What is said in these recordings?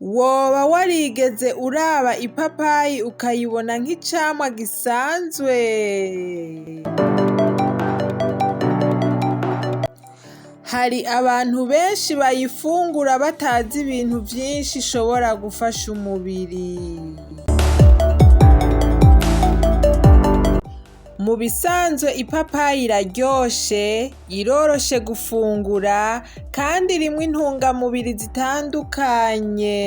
Woba warigeze uraba ipapayi ukayibona nk'icamwa gisanzwe? Hari abantu benshi bayifungura batazi ibintu vyinshi ishobora gufasha umubiri. Mu bisanzwe ipapayi iraryoshe, iroroshe gufungura, kandi irimwo intungamubiri zitandukanye.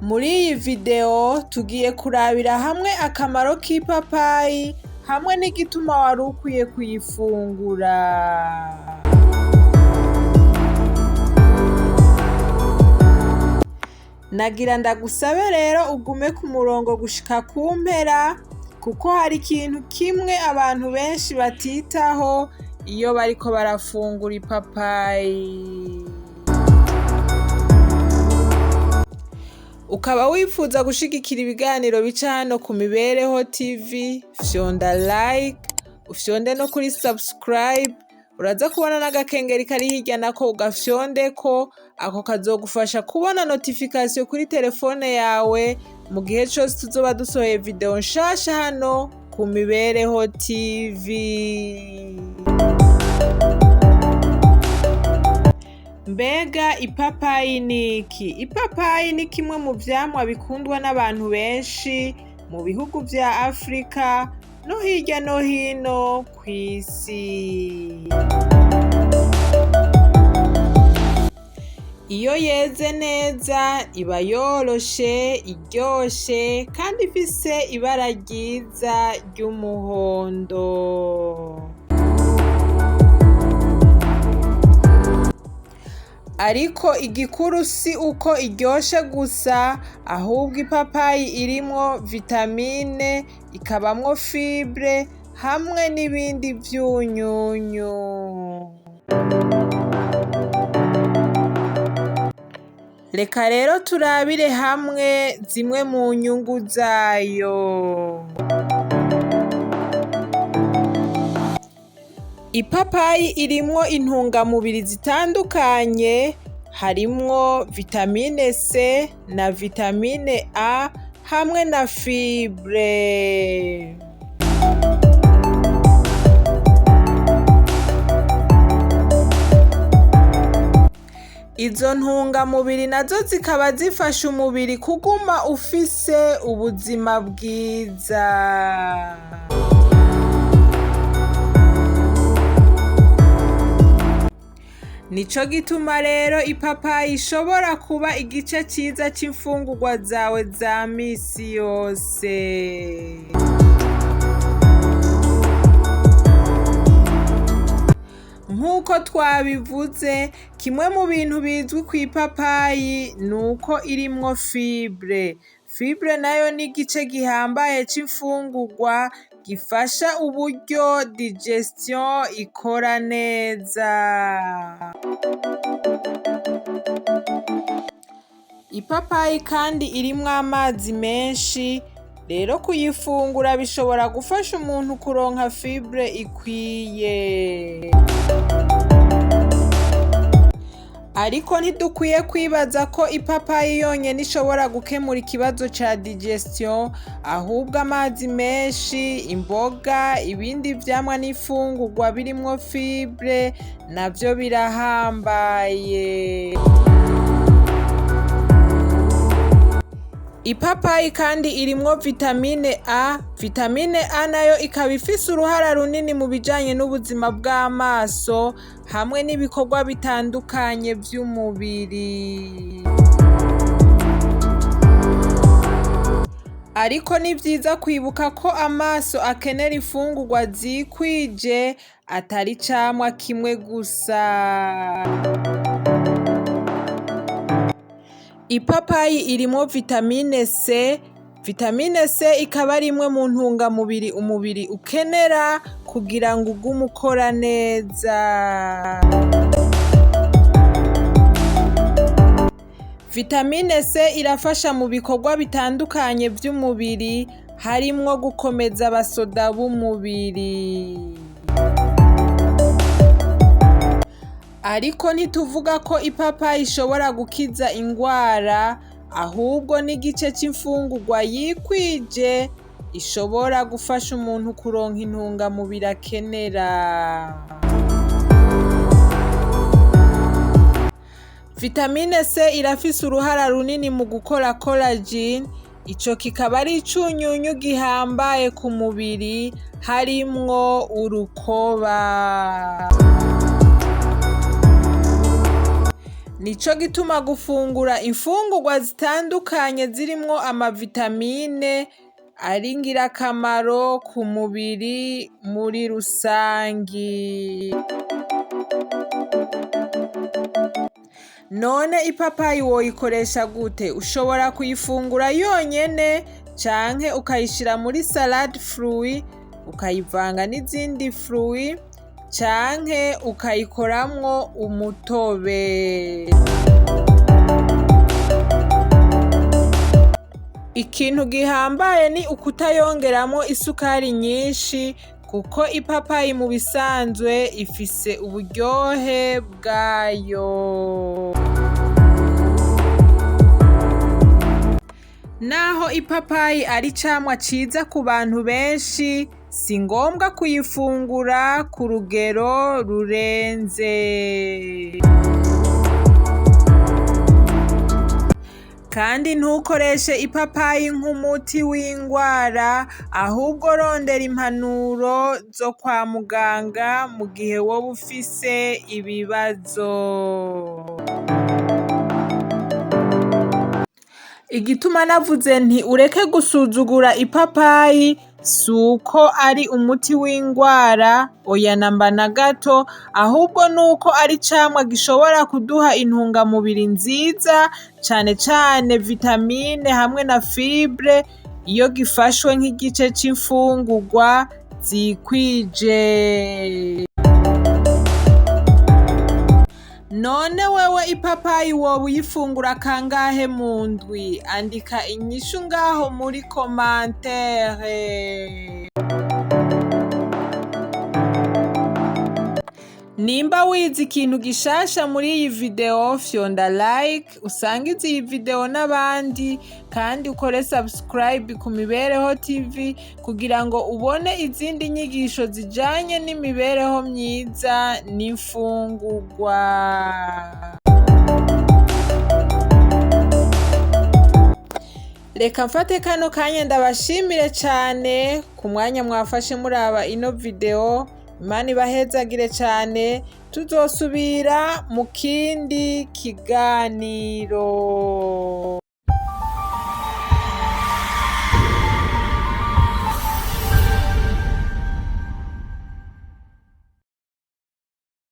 Muri iyi video tugiye kurabira hamwe akamaro k'ipapayi hamwe n'igituma wari ukwiye kuyifungura. Nagira ndagusabe rero ugume ku murongo gushika ku mpera, kuko hari ikintu kimwe abantu benshi batitaho iyo bariko barafungura ipapayi. Ukaba wifuza gushigikira ibiganiro bica hano ku Mibereho TV, fyonda like, ufyonde no kuri subscribe, uraza kubona n'agakengeri kari hirya nako ugafyondeko, ako kazogufasha kubona notification kuri telefone yawe mu gihe cose tuzoba dusohoye video nshasha hano ku Mibereho TV. Mbega ipapayi niki? Ipapayi ni kimwe mu vyamwa bikundwa n'abantu benshi mu bihugu vya Afrika no hirya no hino kw'isi. Iyo yeze neza iba yoroshe, iryoshe, kandi ifise ibara ryiza ry'umuhondo. Ariko igikuru si uko iryoshe gusa, ahubwo ipapayi irimwo vitamine, ikabamwo fibre, hamwe n'ibindi vyunyunyu. Reka rero turabire hamwe zimwe mu nyungu zayo. Ipapayi irimwo intungamubiri zitandukanye, harimwo vitamine C na vitamine A hamwe na fibre. Izo ntungamubiri nazo zikaba zifasha umubiri kuguma ufise ubuzima bwiza. Nico gituma rero ipapayi ishobora kuba igice ciza c'imfungurwa zawe za misi yose. Nk'uko twabivuze, kimwe mu bintu bizwi kw'ipapayi nuko irimwo fibre. Fibre nayo ni igice gihambaye c'imfungurwa gifasha uburyo digestion ikora neza. Ipapayi kandi irimwo amazi menshi, rero kuyifungura bishobora gufasha umuntu kuronka fibre ikwiye. Ariko ntidukwiye kwibaza ko ipapayi yonyene ishobora gukemura ikibazo ca digestion, ahubwo amazi menshi, imboga, ibindi vyamwa n'ifungurwa birimwo fibre navyo birahambaye. Ipapayi kandi irimwo vitamine A. Vitamine A nayo ikaba ifise uruhara runini mu bijanye n'ubuzima bw'amaso hamwe n'ibikorwa bitandukanye vy'umubiri. Ariko ni vyiza kwibuka ko amaso akenera imfungurwa zikwije, atari icamwa kimwe gusa. Ipapayi irimwo vitamine C. Vitamine C ikaba ari imwe mu ntungamubiri umubiri ukenera kugira ngo ugume ukora neza. Vitamine C irafasha mu bikorwa bitandukanye vy'umubiri, harimwo gukomeza abasoda b'umubiri. ariko ntituvuga ko ipapayi ishobora gukiza ingwara, ahubwo n'igice c'imfungurwa yikwije ishobora gufasha umuntu kuronka intungamubiri akenera. Vitamine C irafise uruhara runini mu gukora collagen, ico kikaba ari icunyunyu gihambaye ku mubiri harimwo urukoba. Nico gituma gufungura imfungurwa zitandukanye zirimwo amavitamine ari ngirakamaro ku mubiri muri rusangi. None ipapayi woyikoresha gute? Ushobora kuyifungura yonyene canke ukayishira muri salade fruit, ukayivanga n'izindi fruit, canke ukayikoramwo umutobe. Ikintu gihambaye ni ukutayongeramwo isukari nyinshi, kuko ipapayi mu bisanzwe ifise uburyohe bwayo. Naho ipapayi ari icamwa ciza ku bantu benshi, si ngombwa kuyifungura ku rugero rurenze. Kandi ntukoreshe ipapayi nk'umuti w'ingwara, ahubwo rondera impanuro zo kwa muganga mu gihe woba ufise ibibazo. Igituma navuze nti ureke gusuzugura ipapayi, suko ari umuti w'ingwara, oya namba na gato, ahubwo nuko ari icamwa gishobora kuduha intungamubiri nziza, cane cane vitamine hamwe na fibre, iyo gifashwe nk'igice c'imfungurwa zikwije. None wewe ipapayi woba uyifungura kangahe mu ndwi? Andika inyishu ngaho muri commentaire. Nimba wize ikintu gishasha muri iyi video, fyonda like, usangize iyi video n'abandi, kandi ukore subscribe ku Mibereho TV kugira ngo ubone izindi nyigisho zijanye n'imibereho myiza n'imfungurwa. Reka mfate kano kanya ndabashimire cane ku mwanya mwafashe muraba ino video. Imana ibahezagire cane, tuzosubira mu kindi kiganiro.